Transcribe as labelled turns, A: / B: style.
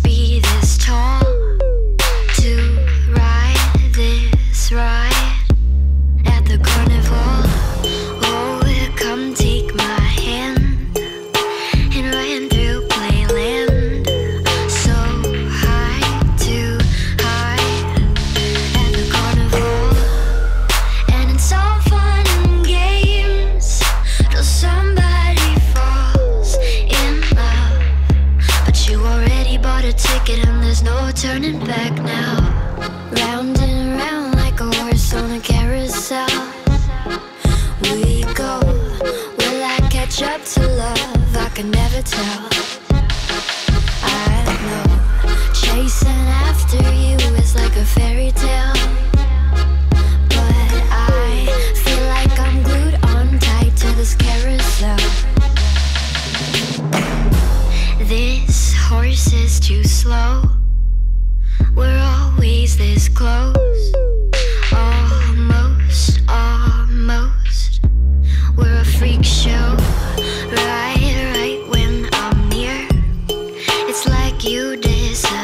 A: must be this tall to ride this ride at the carnival. Oh, come take my hand and run through playland. So high to high at the carnival. And it's all fun and games till somebody falls in love. But you already bought a ticket and there's no turning back now. Round and round like a horse on a carousel we go. Will I catch up to love? I can never tell. I know chasing after you is like a fairy tale, but I feel like I'm glued on tight to this carousel. This horse is too slow. We're always this close. Almost, almost. We're a freak show. Right when I'm near, it's like you disappear.